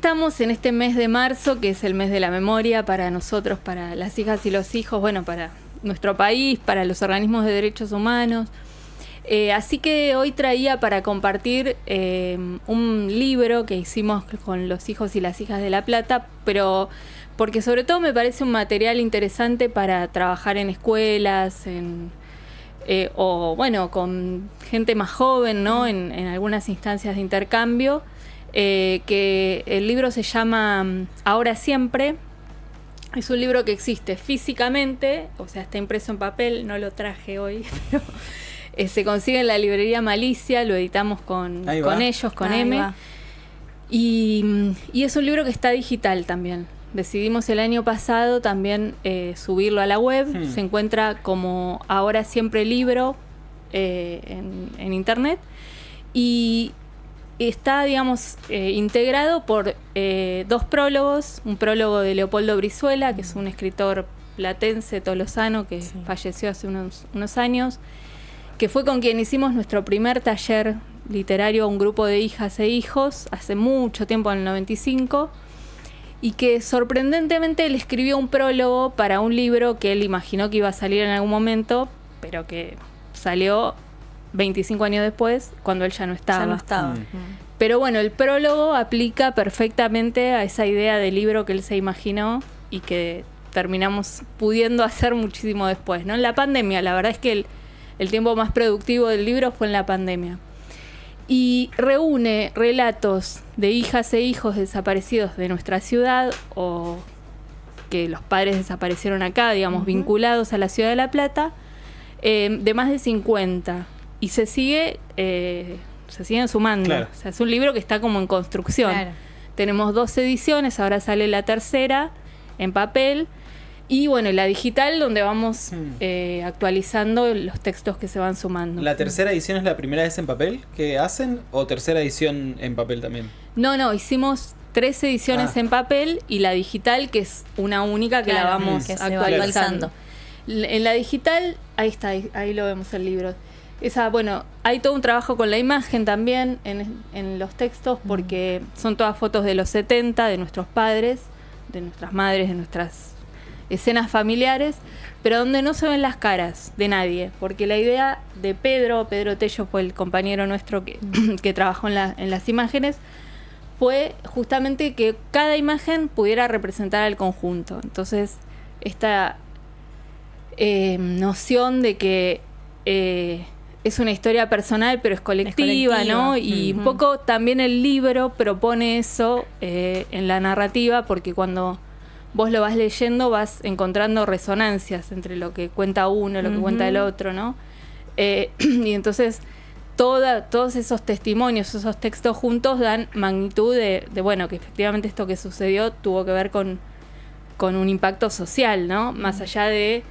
estamos en este mes de marzo, que es el mes de la memoria para nosotros, para las hijas y los hijos, bueno, para nuestro país, para los organismos de derechos humanos. Así que hoy traía para compartir un libro que hicimos con los hijos y las hijas de La Plata, pero porque sobre todo me parece un material interesante para trabajar en escuelas, o bueno, con gente más joven, ¿no? En algunas instancias de intercambio. Que el libro se llama Ahora Siempre. Es un libro que existe físicamente, o sea, está impreso en papel, no lo traje hoy, pero se consigue en la librería Malicia, lo editamos con ellos, con M. Y es un libro que está digital también. Decidimos el año pasado también subirlo a la web. Se encuentra como Ahora Siempre libro en internet. Y está, digamos, integrado por 2 prólogos. Un prólogo de Leopoldo Brizuela, que es un escritor platense, tolosano, que falleció hace unos años, que fue con quien hicimos nuestro primer taller literario, un grupo de hijas e hijos, hace mucho tiempo, en el 95, y que sorprendentemente él escribió un prólogo para un libro que él imaginó que iba a salir en algún momento, pero que salió 25 años después, cuando él ya no estaba. Pero bueno, el prólogo aplica perfectamente a esa idea de libro que él se imaginó y que terminamos pudiendo hacer muchísimo después, ¿no? En la pandemia, la verdad es que el tiempo más productivo del libro fue en la pandemia. Y reúne relatos de hijas e hijos desaparecidos de nuestra ciudad, o que los padres desaparecieron acá, digamos, vinculados a la ciudad de La Plata, de más de 50. Y se siguen sumando. Claro. O sea, es un libro que está como en construcción. Claro. Tenemos 2 ediciones, ahora sale la tercera en papel. Y bueno, la digital, donde vamos actualizando los textos que se van sumando. ¿La tercera edición es la primera vez en papel que hacen o tercera edición en papel también? No, hicimos 3 ediciones en papel y la digital, que es una única que la vamos actualizando. En la digital, ahí está, ahí lo vemos el libro. Bueno, hay todo un trabajo con la imagen también en los textos, porque son todas fotos de los 70, de nuestros padres, de nuestras madres, de nuestras escenas familiares, pero donde no se ven las caras de nadie, porque la idea de Pedro Tello fue el compañero nuestro que trabajó en las imágenes, fue justamente que cada imagen pudiera representar al conjunto. Entonces, esta noción de que es una historia personal, pero es colectiva, ¿no? Y un poco también el libro propone eso en la narrativa, porque cuando vos lo vas leyendo vas encontrando resonancias entre lo que cuenta uno, lo que cuenta el otro, ¿no? Y entonces todos esos testimonios, esos textos juntos dan magnitud de bueno, que efectivamente esto que sucedió tuvo que ver con un impacto social, ¿no? Más allá de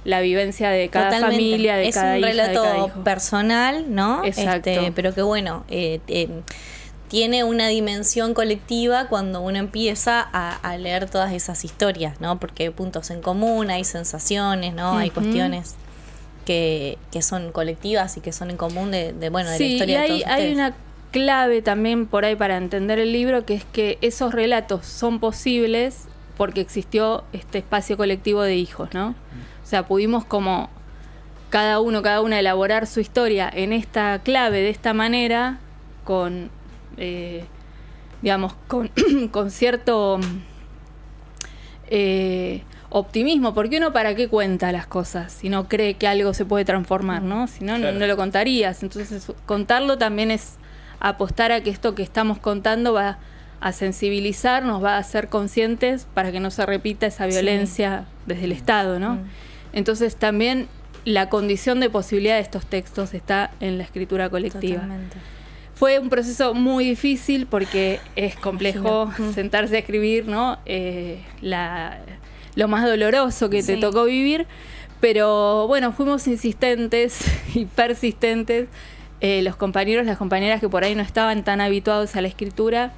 la vivencia de cada familia, de cada hija, de cada hijo. Es un relato personal, ¿no? Exacto. Pero que bueno, tiene una dimensión colectiva cuando uno empieza a leer todas esas historias, ¿no? Porque hay puntos en común, hay sensaciones, ¿no? Hay cuestiones que son colectivas y que son en común de la historia de todos ustedes. Hay una clave también por ahí para entender el libro, que es que esos relatos son posibles porque existió este espacio colectivo de hijos, ¿no? O sea, pudimos como cada una elaborar su historia en esta clave, de esta manera, con con cierto optimismo, porque uno para qué cuenta las cosas si no cree que algo se puede transformar, ¿no? Si no, no lo contarías. Entonces, contarlo también es apostar a que esto que estamos contando va a sensibilizar, nos va a hacer conscientes para que no se repita esa violencia desde el Estado, ¿no? Entonces también la condición de posibilidad de estos textos está en la escritura colectiva. Totalmente. Fue un proceso muy difícil porque es complejo sentarse a escribir, ¿no? Lo más doloroso que te tocó vivir, pero bueno, fuimos insistentes y persistentes. Los compañeros, las compañeras que por ahí no estaban tan habituados a la escritura,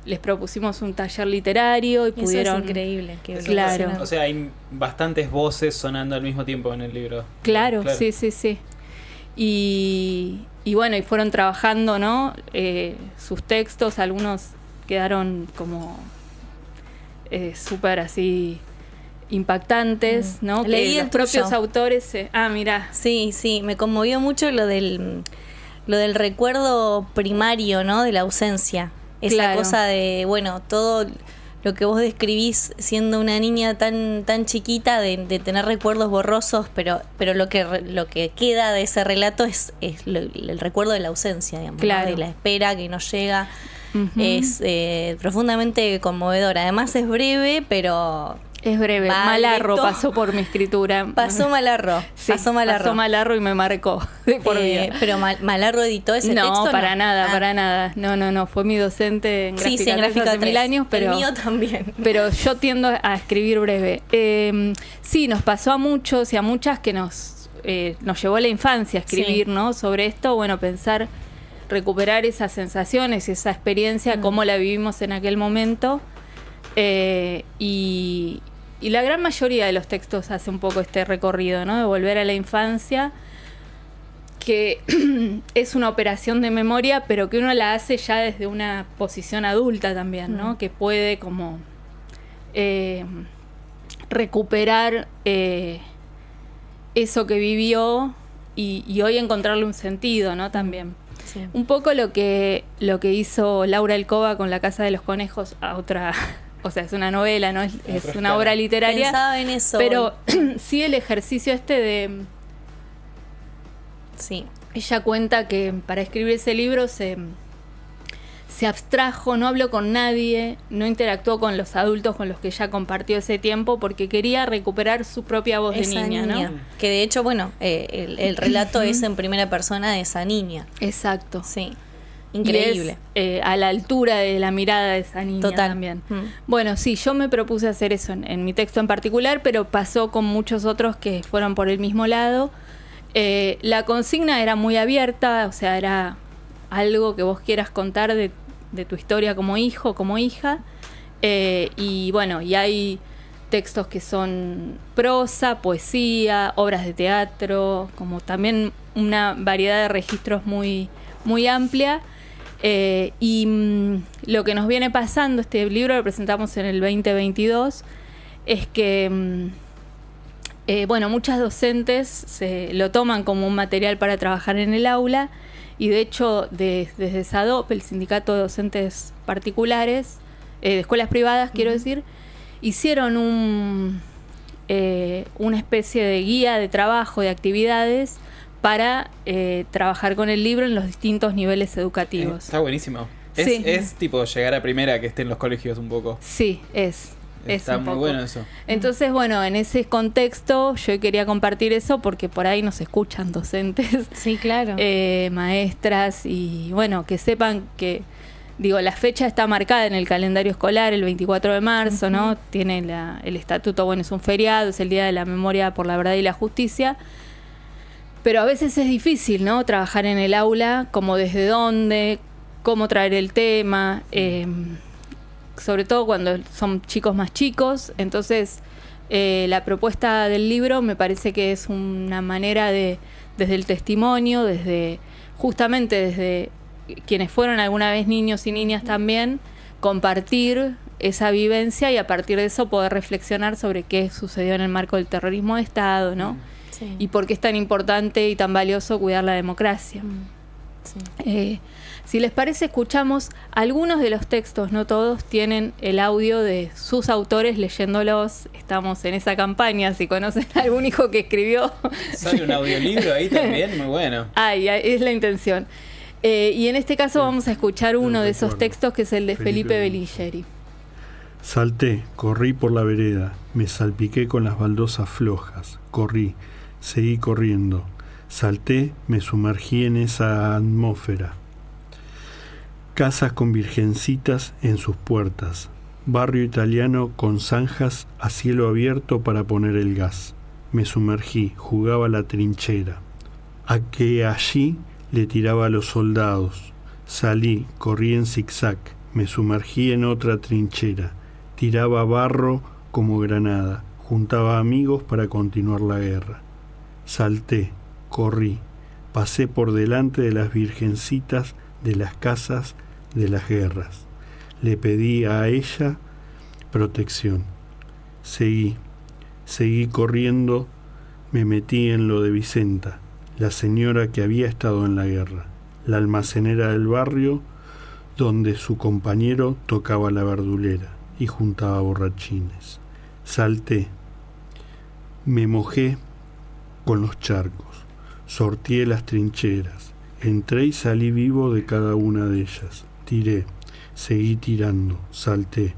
les propusimos un taller literario y pudieron... Eso es increíble. Claro. O sea, hay bastantes voces sonando al mismo tiempo en el libro. Claro. Sí. Y bueno, y fueron trabajando, ¿no? Sus textos, algunos quedaron como súper así impactantes, ¿no? Leí que el los propios tuyo. autores... mirá. Sí, me conmovió mucho lo del recuerdo primario, ¿no? De la ausencia. Esa Claro. cosa de, bueno, todo lo que vos describís siendo una niña tan chiquita, de tener recuerdos borrosos, pero lo que queda de ese relato es el recuerdo de la ausencia, digamos, ¿no? Claro. De la espera que no llega. Ujú. Es profundamente conmovedor. Además es breve, pero Es breve. va Malarro directo. pasó por mi escritura. pasó Malarro. Sí, pasó Malarro. Y me marcó de por vida. Pero Malarro editó ese texto. No, para nada, Ah. para nada. No. Fue mi docente en Sí, gráfica, en gráfica hace 3. 1000 años, pero... El mío también. Pero yo tiendo a escribir breve. Sí, nos pasó a muchos y a muchas que nos llevó a la infancia a escribir, Sí. ¿no? Sobre esto, bueno, pensar, recuperar esas sensaciones, esa experiencia, cómo la vivimos en aquel momento. Y la gran mayoría de los textos hace un poco este recorrido, ¿no? De volver a la infancia, que es una operación de memoria, pero que uno la hace ya desde una posición adulta también, ¿no? Que puede como recuperar eso que vivió y hoy encontrarle un sentido, ¿no? También. Sí. Un poco lo que hizo Laura Alcoba con La Casa de los Conejos, a otra... O sea, es una novela, ¿no? Es una obra literaria. Pensaba en eso. Pero sí el ejercicio de... Sí. Ella cuenta que para escribir ese libro se abstrajo, no habló con nadie, no interactuó con los adultos con los que ya compartió ese tiempo porque quería recuperar su propia voz Esa de niña, ¿no? Que de hecho, bueno, el relato es en primera persona de esa niña. Exacto. Sí. Increíble. Y es, a la altura de la mirada de esa niña Total. también. Mm. Bueno, sí, yo me propuse hacer eso en mi texto en particular, pero pasó con muchos otros que fueron por el mismo lado. La consigna era muy abierta, o sea, era algo que vos quieras contar de tu historia como hijo, como hija. Y bueno, y hay textos que son prosa, poesía, obras de teatro, como también una variedad de registros muy, muy amplia. Lo que nos viene pasando, este libro lo presentamos en el 2022, es que bueno, muchas docentes se lo toman como un material para trabajar en el aula y de hecho desde SADOP, el Sindicato de Docentes Particulares, de Escuelas Privadas, quiero decir, hicieron una especie de guía de trabajo, de actividades para trabajar con el libro en los distintos niveles educativos. Está buenísimo. Sí. Es tipo llegar a primera que esté en los colegios un poco. Sí, es Está un muy poco. bueno eso. Entonces, bueno, en ese contexto yo quería compartir eso porque por ahí nos escuchan docentes, Sí, claro. maestras y bueno, que sepan que, digo, la fecha está marcada en el calendario escolar, el 24 de marzo, ¿no? Tiene el estatuto, bueno, es un feriado, es el Día de la Memoria por la Verdad y la Justicia. Pero a veces es difícil, ¿no? Trabajar en el aula, como desde dónde, cómo traer el tema, sobre todo cuando son chicos más chicos. Entonces, la propuesta del libro me parece que es una manera de, desde el testimonio, justamente desde quienes fueron alguna vez niños y niñas también, compartir esa vivencia y a partir de eso poder reflexionar sobre qué sucedió en el marco del terrorismo de Estado, ¿no? Sí. Y por qué es tan importante y tan valioso cuidar la democracia. Sí. Si les parece, escuchamos algunos de los textos, no todos, tienen el audio de sus autores leyéndolos. Estamos en esa campaña, si conocen a algún hijo que escribió. Sale un audiolibro ahí también, muy bueno. Ay, es la intención. Y en este caso vamos a escuchar uno de esos recuerdo. textos, que es el de Felipe Bellingeri. Salté, corrí por la vereda, me salpiqué con las baldosas flojas, corrí, seguí corriendo, salté, me sumergí en esa atmósfera. Casas con virgencitas en sus puertas, barrio italiano con zanjas a cielo abierto para poner el gas. Me sumergí, jugaba la trinchera. A que allí le tiraba a los soldados. Salí, corrí en zigzag, me sumergí en otra trinchera. Tiraba barro como granada, juntaba amigos para continuar la guerra. Salté, corrí, pasé por delante de las virgencitas de las casas de las guerras. Le pedí a ella protección. Seguí corriendo, me metí en lo de Vicenta, la señora que había estado en la guerra, la almacenera del barrio donde su compañero tocaba la verdulera y juntaba borrachines. Salté, me mojé con los charcos, sorteé las trincheras, entré y salí vivo de cada una de ellas. Tiré, seguí tirando, salté,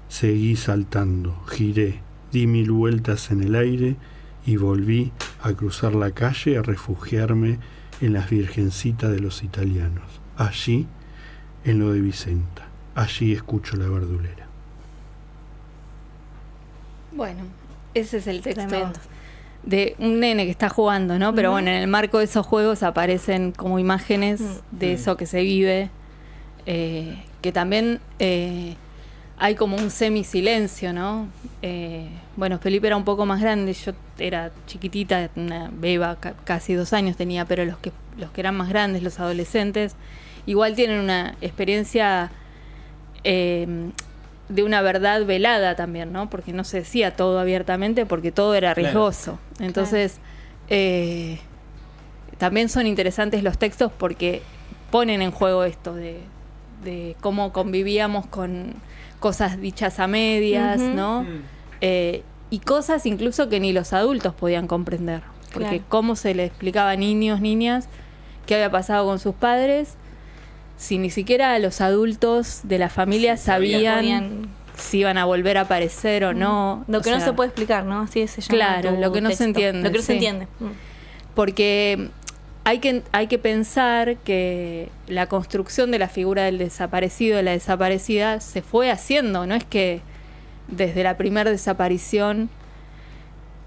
seguí saltando, giré, di 1000 vueltas en el aire y volví a cruzar la calle a refugiarme en las Virgencitas de los Italianos. Allí, en lo de Vicenta, allí escucho la verdulera. Bueno, ese es el texto Tremendo. de un nene que está jugando, ¿no? Pero bueno, en el marco de esos juegos aparecen como imágenes de eso que se vive, que también hay como un semisilencio, ¿no? Bueno, Felipe era un poco más grande, yo era chiquitita, una beba, casi 2 años tenía, pero los que eran más grandes, los adolescentes, igual tienen una experiencia de una verdad velada también, ¿no? Porque no se decía todo abiertamente, porque todo era riesgoso. Claro. Entonces, también son interesantes los textos porque ponen en juego esto de cómo convivíamos con cosas dichas a medias, ¿no? Y cosas incluso que ni los adultos podían comprender. Porque claro, cómo se le explicaba a niños, niñas, qué había pasado con sus padres, si ni siquiera los adultos de la familia sabían si iban a volver a aparecer o no. Lo que no se puede explicar, ¿no? Así se llama. Claro, lo que no se entiende. Lo que no se entiende. Porque hay que pensar que la construcción de la figura del desaparecido, de la desaparecida, se fue haciendo. No es que desde la primera desaparición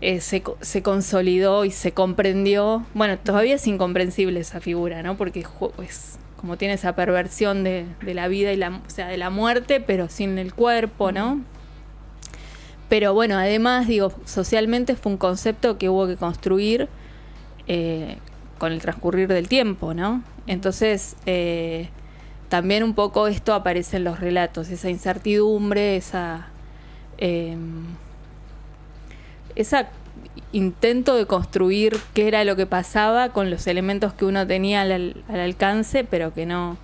se consolidó y se comprendió. Bueno, todavía es incomprensible esa figura, ¿no? Porque es como tiene esa perversión de la vida y de la muerte, pero sin el cuerpo, ¿no? Pero bueno, además, digo, socialmente fue un concepto que hubo que construir con el transcurrir del tiempo, ¿no? Entonces, también un poco esto aparece en los relatos, esa incertidumbre, esa intento de construir qué era lo que pasaba con los elementos que uno tenía al alcance, pero que no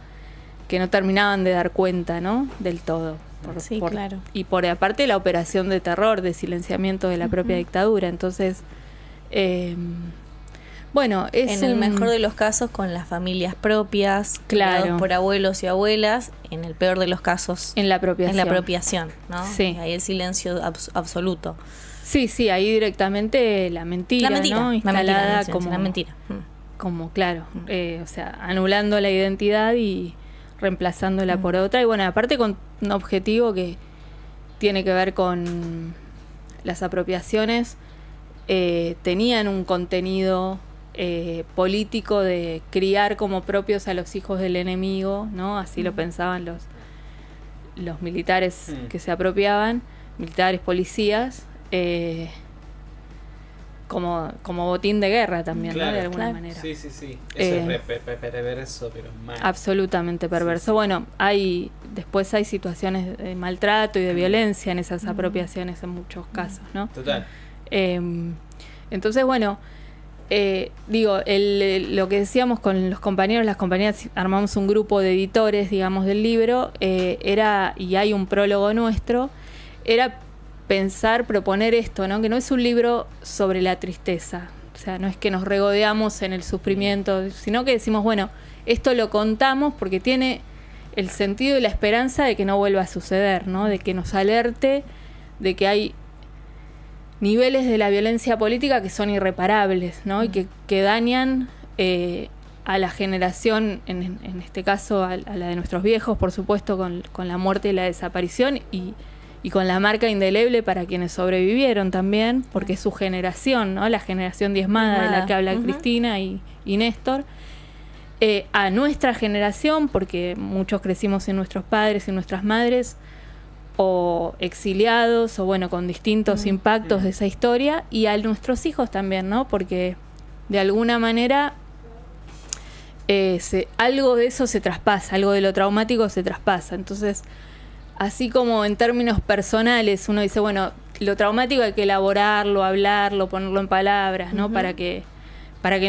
terminaban de dar cuenta, ¿no? Del todo. Claro. Y por aparte la operación de terror, de silenciamiento de la propia dictadura. Entonces, bueno, es en el mejor de los casos con las familias propias, criados por abuelos y abuelas, en el peor de los casos en la apropiación, ¿no? Sí. Ahí el silencio absoluto. Sí, ahí directamente la mentira, ¿no? Instalada la mentira. Como claro, o sea, anulando la identidad y reemplazándola por otra. Y bueno, aparte con un objetivo que tiene que ver con las apropiaciones, tenían un contenido político de criar como propios a los hijos del enemigo, ¿no? Así lo pensaban los militares que se apropiaban, militares, policías, como botín de guerra también, claro, ¿no? De alguna manera. Sí. Eso es perverso, pero mal. Absolutamente perverso. Sí. Bueno, después hay situaciones de maltrato y de violencia en esas apropiaciones en muchos casos, ¿no? Total. Entonces, bueno, lo que decíamos con los compañeros, las compañeras, armamos un grupo de editores, digamos, del libro, y hay un prólogo nuestro, era proponer esto, ¿no? Que no es un libro sobre la tristeza, o sea, no es que nos regodeamos en el sufrimiento, sino que decimos, bueno, esto lo contamos porque tiene el sentido y la esperanza de que no vuelva a suceder, ¿no? De que nos alerte de que hay niveles de la violencia política que son irreparables, ¿no? Y que dañan a la generación, en este caso a la de nuestros viejos, por supuesto, con la muerte y la desaparición, y con la marca indeleble para quienes sobrevivieron también, porque es su generación, ¿no? La generación diezmada de la que habla Cristina y Néstor. A nuestra generación, porque muchos crecimos sin nuestros padres y nuestras madres, o exiliados, o bueno, con distintos impactos de esa historia, y a nuestros hijos también, ¿no? Porque de alguna manera algo de eso se traspasa, algo de lo traumático se traspasa. Entonces, así como en términos personales uno dice, bueno, lo traumático hay que elaborarlo, hablarlo, ponerlo en palabras, ¿no? Para que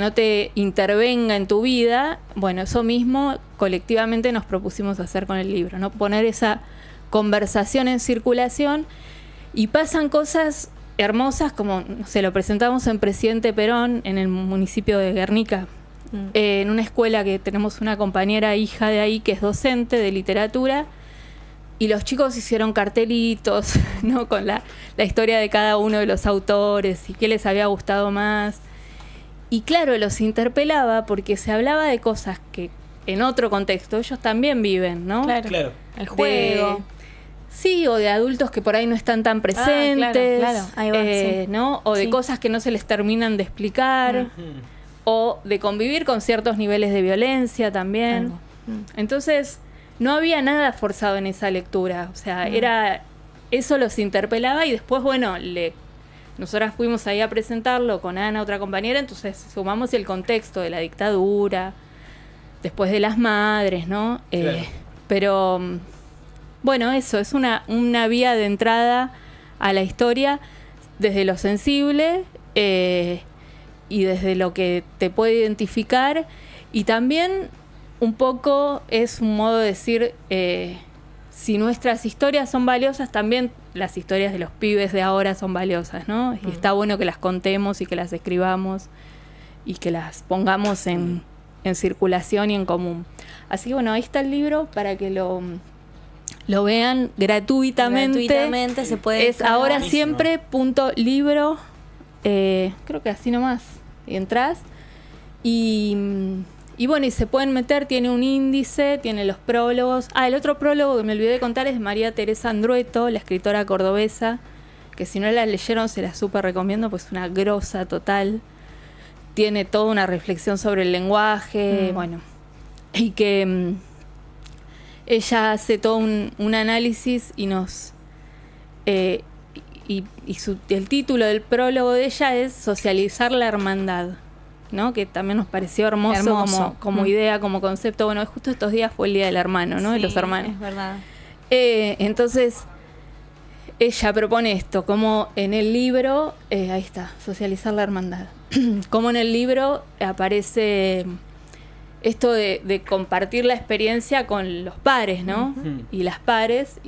no te intervenga en tu vida. Bueno, eso mismo colectivamente nos propusimos hacer con el libro, ¿no? Poner esa conversación en circulación, y pasan cosas hermosas como, no sé, lo presentamos en Presidente Perón, en el municipio de Guernica, en una escuela que tenemos una compañera hija de ahí que es docente de literatura, y los chicos hicieron cartelitos, ¿no? Con la historia de cada uno de los autores y qué les había gustado más. Y claro, los interpelaba porque se hablaba de cosas que en otro contexto ellos también viven, ¿no? Claro. El juego. Sí, o de adultos que por ahí no están tan presentes, claro. Ahí va, sí. ¿no? O de cosas que no se les terminan de explicar, o de convivir con ciertos niveles de violencia también. Entonces, no había nada forzado en esa lectura, o sea, era eso, los interpelaba, y después, bueno, nosotras fuimos ahí a presentarlo con Ana, otra compañera, entonces sumamos el contexto de la dictadura, después de las madres, ¿no? Claro. Pero, bueno, eso, es una vía de entrada a la historia desde lo sensible y desde lo que te puede identificar, y también un poco es un modo de decir, si nuestras historias son valiosas, también las historias de los pibes de ahora son valiosas, ¿no? Y está bueno que las contemos y que las escribamos y que las pongamos en circulación y en común. Así que bueno, ahí está el libro para que lo vean gratuitamente. Gratuitamente se puede. Es ahora siempre .libro, creo que así nomás. Y entras y bueno, y se pueden meter, tiene un índice, tiene los prólogos. El otro prólogo que me olvidé de contar es de María Teresa Andrueto, la escritora cordobesa, que si no la leyeron se la súper recomiendo, pues es una grosa total. Tiene toda una reflexión sobre el lenguaje, bueno, y que ella hace todo un análisis y nos... el título del prólogo de ella es Socializar la hermandad, ¿no? Que también nos pareció hermoso. Como idea, como concepto. Bueno, justo estos días fue el Día del Hermano, ¿no? Sí, de los hermanos. Es verdad. Entonces, ella propone esto, como en el libro, ahí está, Socializar la hermandad. Como en el libro aparece esto de compartir la experiencia con los pares, ¿no? Y las pares,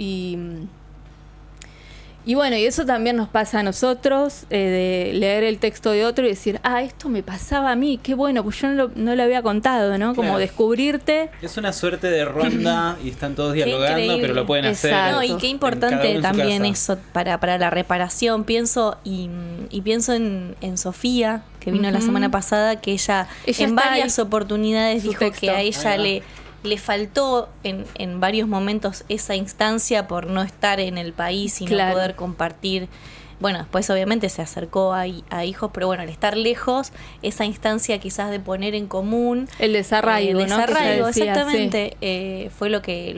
y bueno, y eso también nos pasa a nosotros, de leer el texto de otro y decir, esto me pasaba a mí, qué bueno, pues yo no lo había contado, ¿no? Como Claro. Descubrirte. Es una suerte de ronda y están todos dialogando, increíble. pero lo pueden hacer. Exacto. No, y qué cada uno importante en su también casa. eso para la reparación. Pienso y pienso en Sofía, que vino la semana pasada, que ella Ella en está varias ahí, oportunidades su dijo texto. que a ella Ahí va. le faltó en varios momentos esa instancia por no estar en el país y Claro. no poder compartir. Bueno, después obviamente se acercó a hijos, pero bueno, al estar lejos, esa instancia quizás de poner en común El desarraigo, el ¿no? Que ella desarraigo, decía, exactamente, fue lo que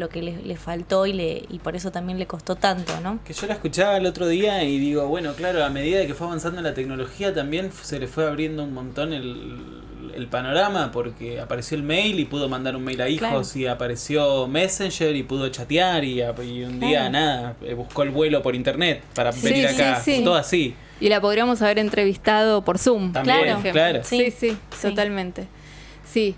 le faltó y por eso también le costó tanto, ¿no? Que yo la escuchaba el otro día y digo, bueno, claro, a medida que fue avanzando la tecnología también se le fue abriendo un montón el panorama, porque apareció el mail y pudo mandar un mail a hijos, Claro. y apareció Messenger y pudo chatear, y un día nada, buscó el vuelo por internet para Sí, venir sí, acá, sí. todo así. Y la podríamos haber entrevistado por Zoom. También, por ejemplo. claro. Sí, Sí. totalmente. Sí.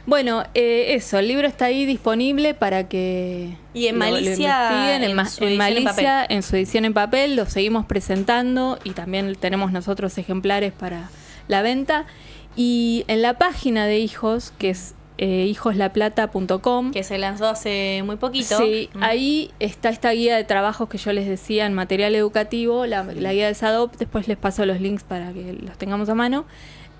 Bueno, eso, el libro está ahí disponible para que Y en lo Malicia, investiguen. en su En edición en Malicia, en su edición en papel, lo seguimos presentando y también tenemos nosotros ejemplares para la venta. Y en la página de Hijos, que es hijoslaplata.com, que se lanzó hace muy poquito. sí, ahí está esta guía de trabajos que yo les decía en material educativo, la guía de SADOP, después les paso los links para que los tengamos a mano,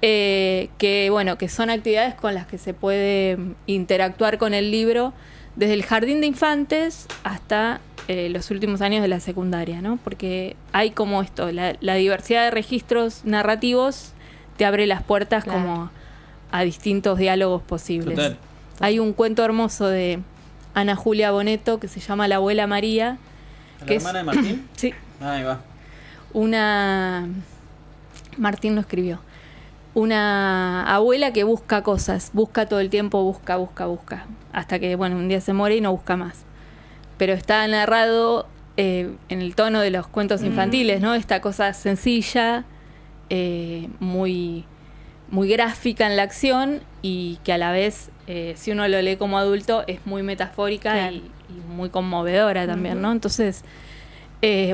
que bueno, que son actividades con las que se puede interactuar con el libro desde el jardín de infantes hasta los últimos años de la secundaria, ¿no? Porque hay como esto, la diversidad de registros narrativos te abre las puertas Claro. como a distintos diálogos posibles. Total. Hay un cuento hermoso de Ana Julia Boneto que se llama La abuela María. ¿La que es- hermana de Martín? Sí, Ahí va. Martín lo escribió. una abuela que busca cosas, busca todo el tiempo, busca, hasta que, bueno, un día se muere y no busca más. Pero está narrado en el tono de los cuentos infantiles, ¿no? Esta cosa sencilla, muy, muy gráfica en la acción y que a la vez, si uno lo lee como adulto, es muy metafórica, claro, y muy conmovedora también, ¿no? Entonces,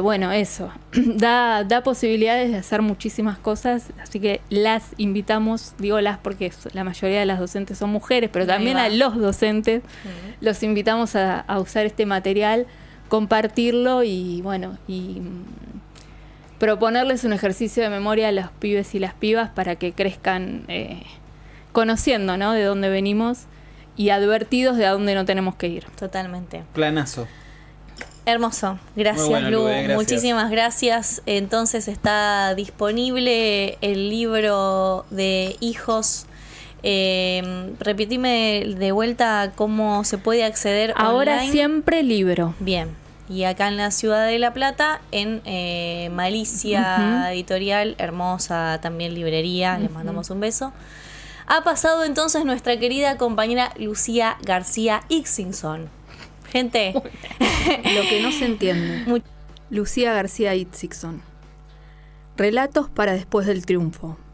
bueno, eso, da posibilidades de hacer muchísimas cosas, así que las invitamos, digo las porque la mayoría de las docentes son mujeres, pero también a los docentes los invitamos a usar este material, compartirlo y bueno, y proponerles un ejercicio de memoria a los pibes y las pibas para que crezcan conociendo, ¿no?, de dónde venimos y advertidos de a dónde no tenemos que ir. Totalmente. Planazo. Hermoso, gracias, bueno, Lu, gracias. Muchísimas gracias. Entonces está disponible el libro de Hijos. Repetime de vuelta cómo se puede acceder ahora online. Siempre libro. Bien, y acá en la ciudad de La Plata, en Malicia Editorial, hermosa también librería, les mandamos un beso. Ha pasado entonces nuestra querida compañera Lucía García Ixingson. Gente, lo que no se entiende. Lucía García Itzigson. Relatos para después del triunfo.